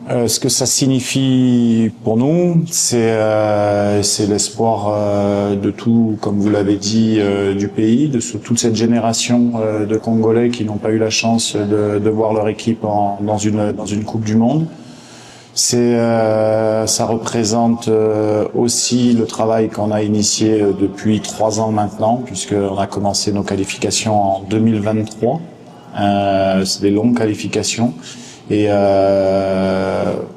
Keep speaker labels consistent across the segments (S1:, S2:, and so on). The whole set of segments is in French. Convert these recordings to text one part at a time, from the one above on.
S1: Ce que ça signifie pour nous, c'est l'espoir de tout, comme vous l'avez dit, du pays, de toute cette génération de Congolais qui n'ont pas eu la chance de voir leur équipe dans une Coupe du Monde. Ça représente aussi le travail qu'on a initié depuis 3 ans maintenant, puisqu'on a commencé nos qualifications en 2023. C'est des longues qualifications. Et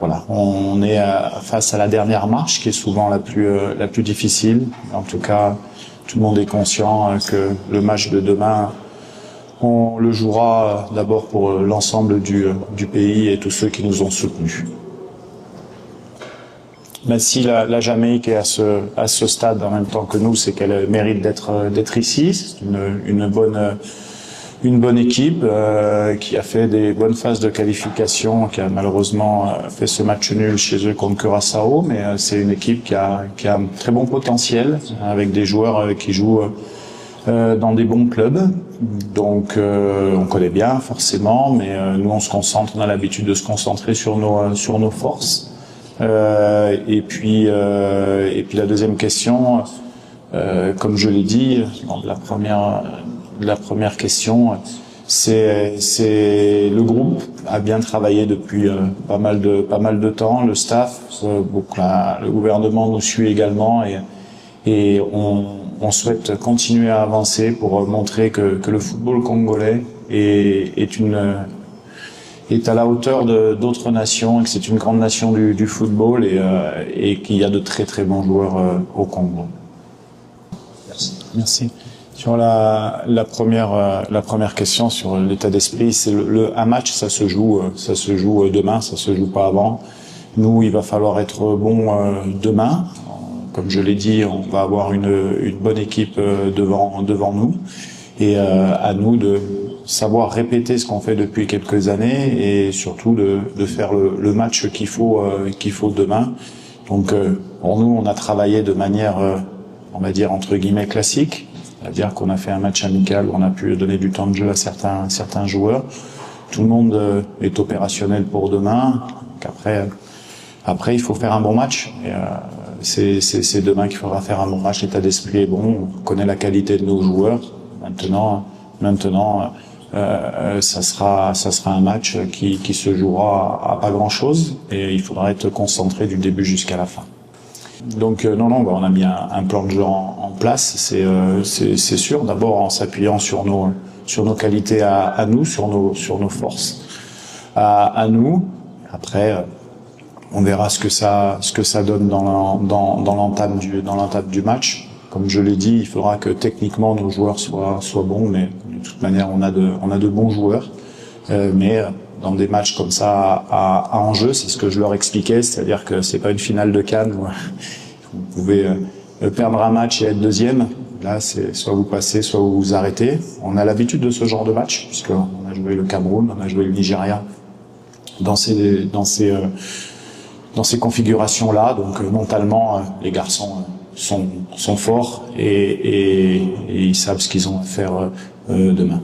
S1: voilà, on est face à la dernière marche, qui est souvent la plus difficile. En tout cas, tout le monde est conscient que le match de demain, on le jouera d'abord pour l'ensemble du pays et tous ceux qui nous ont soutenus. Mais si la Jamaïque est à ce stade en même temps que nous, c'est qu'elle mérite d'être ici. C'est une bonne équipe qui a fait des bonnes phases de qualification, qui a malheureusement fait ce match nul chez eux contre Curaçao, mais c'est une équipe qui a un très bon potentiel, avec des joueurs qui jouent dans des bons clubs. Donc on connaît bien forcément, mais nous on a l'habitude de se concentrer sur nos forces. Et puis la deuxième question, comme je l'ai dit, la première question, c'est le groupe a bien travaillé depuis pas mal de temps, le staff, le gouvernement nous suit également et on souhaite continuer à avancer pour montrer que le football congolais est à la hauteur d'autres nations, et que c'est une grande nation du football et qu'il y a de très très bons joueurs au Congo. Merci. Sur la première question sur l'état d'esprit, c'est un match, ça se joue demain, ça se joue pas avant. Nous, il va falloir être bon demain. Comme je l'ai dit, on va avoir une bonne équipe devant nous, et à nous de savoir répéter ce qu'on fait depuis quelques années et surtout de faire le match qu'il faut demain. Donc pour nous, on a travaillé de manière, on va dire entre guillemets classique. C'est-à-dire qu'on a fait un match amical où on a pu donner du temps de jeu à certains joueurs. Tout le monde est opérationnel pour demain. Donc après, il faut faire un bon match. Et, c'est demain qu'il faudra faire un bon match. L'état d'esprit est bon. On connaît la qualité de nos joueurs. Maintenant, ça sera un match qui se jouera à pas grand-chose. Et il faudra être concentré du début jusqu'à la fin. Donc non, on a mis un plan de jeu en place, c'est sûr. D'abord en s'appuyant sur nos qualités à nous, sur nos forces à nous. Après, on verra ce que ça donne dans l'entame du match. Comme je l'ai dit, il faudra que techniquement nos joueurs soient bons, mais de toute manière on a de bons joueurs. Mais dans des matchs comme ça à enjeu, c'est ce que je leur expliquais, c'est-à-dire que c'est pas une finale de CAN où vous pouvez perdre un match et être deuxième. Là, c'est soit vous passez, soit vous vous arrêtez. On a l'habitude de ce genre de match, puisqu'on a joué le Cameroun, on a joué le Nigeria dans ces configurations-là. Donc mentalement, les garçons sont forts et ils savent ce qu'ils ont à faire demain.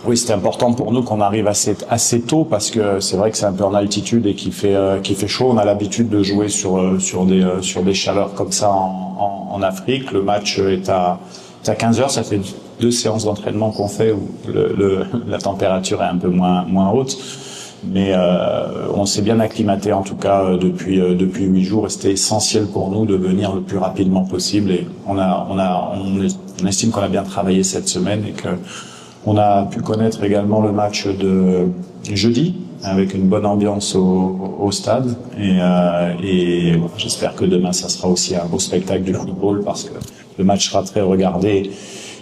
S1: Oui, c'était important pour nous qu'on arrive assez tôt, parce que c'est vrai que c'est un peu en altitude et qu'il fait chaud. On a l'habitude de jouer sur des chaleurs comme ça en Afrique. Le match est à 15h. Ça fait 2 séances d'entraînement qu'on fait où la température est un peu moins haute. Mais on s'est bien acclimaté en tout cas depuis 8 jours, et c'était essentiel pour nous de venir le plus rapidement possible. Et on estime qu'on a bien travaillé cette semaine et que on a pu connaître également le match de jeudi avec une bonne ambiance au stade, et j'espère que demain ça sera aussi un beau spectacle du football, parce que le match sera très regardé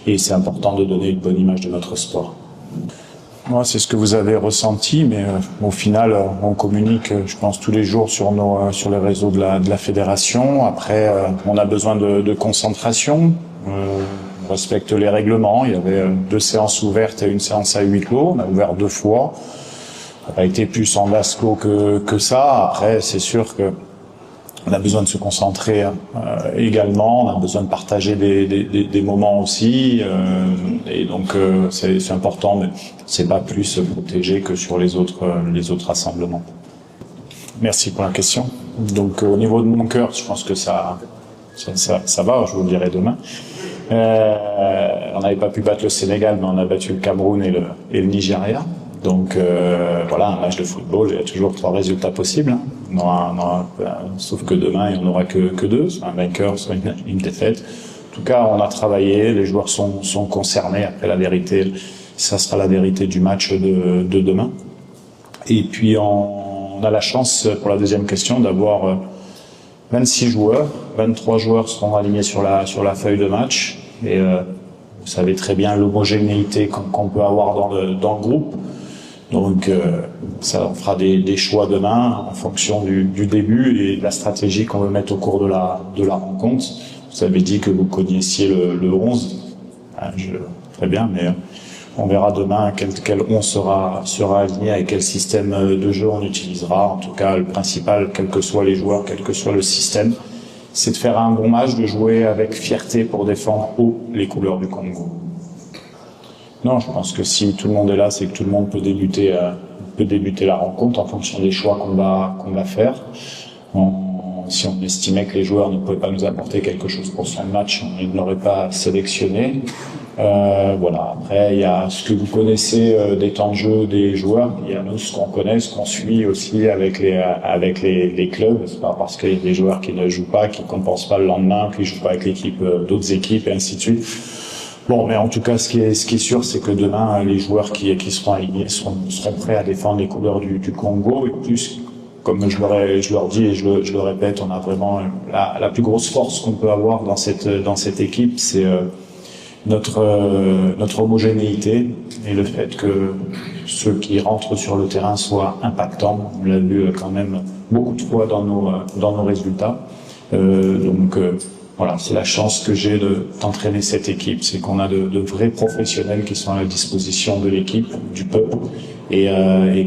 S1: et c'est important de donner une bonne image de notre sport. Moi, c'est ce que vous avez ressenti, mais au final, on communique, je pense, tous les jours sur les réseaux de la fédération. Après, on a besoin de concentration. On respecte les règlements. Il y avait 2 séances ouvertes et une séance à huis clos. On a ouvert 2 fois. Ça n'a pas été plus en vase clos que ça. Après, c'est sûr que on a besoin de se concentrer également. On a besoin de partager des moments aussi. Et donc, c'est important, mais c'est pas plus protégé que sur les autres rassemblements. Merci pour la question. Donc au niveau de mon cœur, je pense que ça va, je vous le dirai demain. On n'avait pas pu battre le Sénégal, mais on a battu le Cameroun et le Nigeria. Donc voilà, un match de football, il y a toujours 3 résultats possibles. Hein. Sauf que demain, il n'y en aura que 2, soit un vainqueur, soit une défaite. En tout cas, on a travaillé, les joueurs sont concernés. Après, la vérité, ça sera la vérité du match de demain. Et puis, on a la chance, pour la deuxième question, d'avoir 26 joueurs. 23 joueurs seront alignés sur la feuille de match. Et vous savez très bien l'homogénéité qu'on peut avoir dans le groupe. Donc, ça, on fera des choix demain en fonction du début et de la stratégie qu'on veut mettre au cours de la rencontre. Vous avez dit que vous connaissiez le 11. Très bien, mais on verra demain quel 11 sera aligné, avec quel système de jeu on utilisera. En tout cas, le principal, quels que soient les joueurs, quel que soit le système, c'est de faire un bon match, de jouer avec fierté pour défendre haut les couleurs du Congo. Non, je pense que si tout le monde est là, c'est que tout le monde peut débuter la rencontre en fonction des choix qu'on va faire. Si on estimait que les joueurs ne pouvaient pas nous apporter quelque chose pour son match, on ne l'aurait pas sélectionné. Voilà. Après, il y a ce que vous connaissez des temps de jeu des joueurs. Il y a nous ce qu'on connaît, ce qu'on suit aussi avec les clubs. C'est pas parce qu'il y a des joueurs qui ne jouent pas, qui compensent pas le lendemain, qui jouent pas avec l'équipe d'autres équipes et ainsi de suite. Bon, mais en tout cas, ce qui est sûr, c'est que demain, les joueurs qui seront alignés seront prêts à défendre les couleurs du Congo. Et plus, comme je leur dis et je le répète, on a vraiment la plus grosse force qu'on peut avoir dans cette équipe, c'est notre homogénéité et le fait que ceux qui rentrent sur le terrain soient impactants. On l'a vu quand même beaucoup de fois dans nos résultats. Voilà, c'est la chance que j'ai d'entraîner cette équipe, c'est qu'on a de vrais professionnels qui sont à la disposition de l'équipe, du peuple, et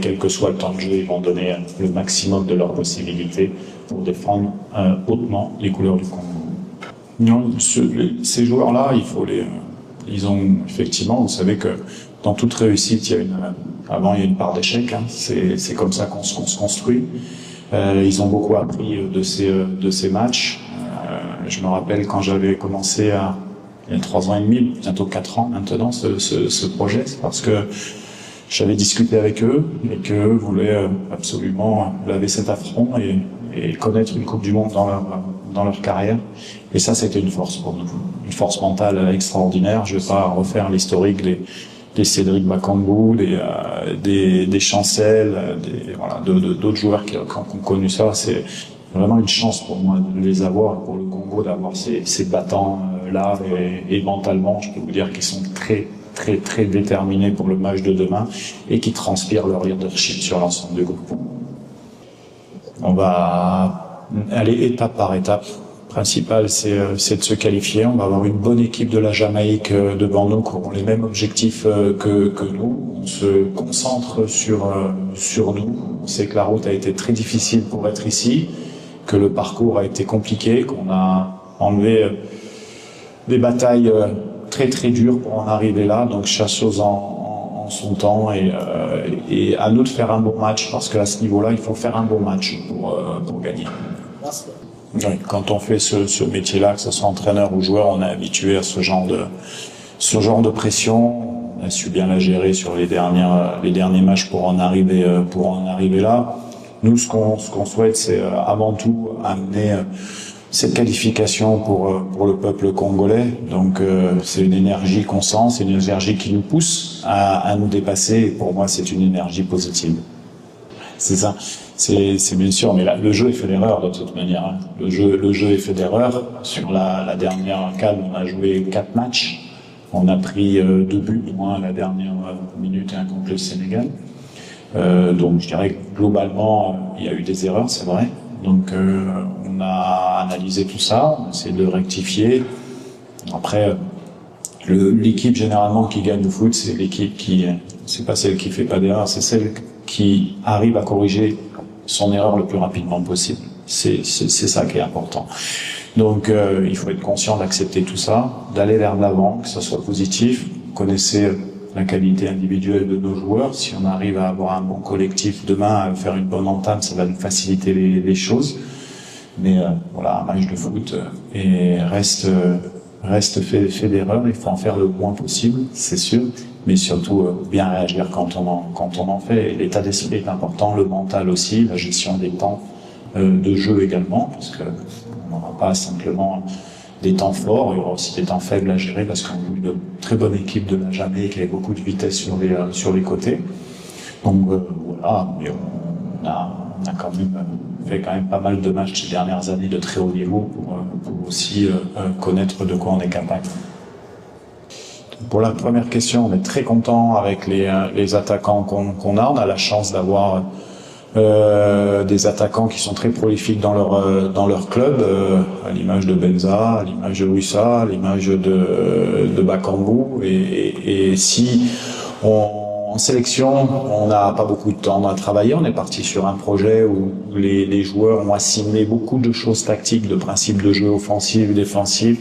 S1: quel que soit le temps de jeu, ils vont donner le maximum de leurs possibilités pour défendre hautement les couleurs du Congo. Non, ces joueurs-là, ils ont effectivement, vous savez que dans toute réussite, avant il y a une part d'échec, hein, c'est comme ça qu'on se construit. Ils ont beaucoup appris de ces matchs. Je me rappelle quand j'avais commencé il y a 3 ans et demi, bientôt 4 ans maintenant, ce projet, c'est parce que j'avais discuté avec eux et qu'eux voulaient absolument laver cet affront et connaître une Coupe du Monde dans leur carrière. Et ça, c'était une force pour nous, une force mentale extraordinaire. Je vais pas refaire l'historique des Cédric Bakambu, des Chancel, d'autres joueurs qui ont connu ça. C'est vraiment une chance pour moi de les avoir, pour le Congo, d'avoir ces battants là et mentalement, je peux vous dire qu'ils sont très très très déterminés pour le match de demain et qui transpirent leur leadership sur l'ensemble du groupe. On va aller étape par étape. Le principal, c'est de se qualifier. On va avoir une bonne équipe de la Jamaïque devant nous qui auront les mêmes objectifs que nous. On se concentre sur nous. On sait que la route a été très difficile pour être ici, que le parcours a été compliqué, qu'on a enlevé des batailles très très dures pour en arriver là. Donc chasseuse en son temps et à nous de faire un bon match, parce qu'à ce niveau-là, il faut faire un bon match pour gagner. Oui, quand on fait ce métier-là, que ce soit entraîneur ou joueur, on est habitué à ce genre de pression. On a su bien la gérer sur les derniers matchs pour en arriver là. Nous, ce qu'on souhaite, c'est avant tout amener cette qualification pour le peuple congolais. Donc, c'est une énergie qu'on sent, c'est une énergie qui nous pousse à nous dépasser. Et pour moi, c'est une énergie positive. C'est ça. C'est bien sûr, mais là, le jeu est fait d'erreurs de toute manière. Hein. Le jeu est fait d'erreurs. Sur la dernière CAN, on a joué 4 matchs. On a pris 2 buts, moins à la dernière minute et un contre le Sénégal. Donc je dirais que globalement, il y a eu des erreurs, c'est vrai. Donc on a analysé tout ça, on a essayé de le rectifier. Après, l'équipe généralement qui gagne le foot, c'est l'équipe c'est pas celle qui fait pas d'erreur, c'est celle qui arrive à corriger son erreur le plus rapidement possible. C'est ça qui est important. Donc il faut être conscient d'accepter tout ça, d'aller vers l'avant, que ça soit positif. Vous connaissez la qualité individuelle de nos joueurs. Si on arrive à avoir un bon collectif demain, à faire une bonne entame, ça va nous faciliter les choses. Mais voilà, un match de foot et reste fait d'erreurs. Il faut en faire le moins possible, c'est sûr, mais surtout bien réagir quand on en fait. L'état d'esprit est important, le mental aussi, la gestion des temps de jeu également, parce que on n'aura pas simplement des temps forts, il y aura aussi des temps faibles à gérer parce qu'on a une très bonne équipe de la Jamaïque avec beaucoup de vitesse sur les côtés. Donc voilà, mais on a quand même fait pas mal de matchs ces dernières années de très haut niveau pour aussi connaître de quoi on est capable. Pour la première question, on est très content avec les attaquants qu'on a. On a la chance d'avoir des attaquants qui sont très prolifiques dans leur club, à l'image de Benza, à l'image de Wissa, à l'image de Bakambu. Et si en sélection, on n'a pas beaucoup de temps à travailler. On est parti sur un projet où les joueurs ont assimilé beaucoup de choses tactiques, de principes de jeu offensif, défensif,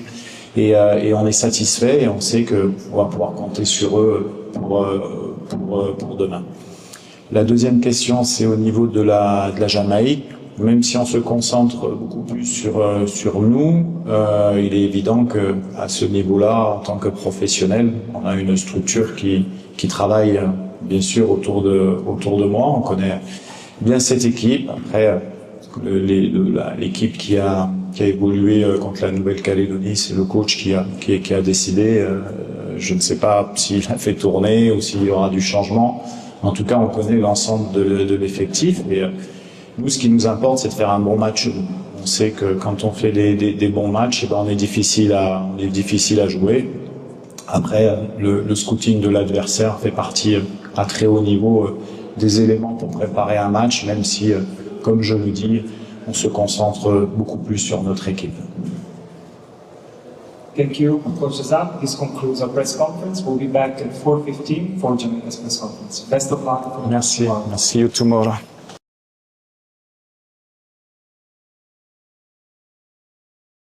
S1: et on est satisfait et on sait que on va pouvoir compter sur eux pour demain. La deuxième question, c'est au niveau de la Jamaïque. Même si on se concentre beaucoup plus sur nous, il est évident que à ce niveau-là, en tant que professionnel, on a une structure qui travaille bien sûr autour de moi. On connaît bien cette équipe. Après, l'équipe qui a évolué contre la Nouvelle-Calédonie, c'est le coach qui a décidé. Je ne sais pas s'il a fait tourner ou s'il y aura du changement. En tout cas, on connaît l'ensemble de l'effectif. Et nous, ce qui nous importe, c'est de faire un bon match. On sait que quand on fait des bons matchs, on est difficile à jouer. Après, le scouting de l'adversaire fait partie à très haut niveau des éléments pour préparer un match, même si, comme je le dis, on se concentre beaucoup plus sur notre équipe.
S2: Thank you, Coach Azab. This concludes our press conference. We'll be back at 4:15 for Jamaica's press conference. Best of luck.
S1: Merci. See you tomorrow.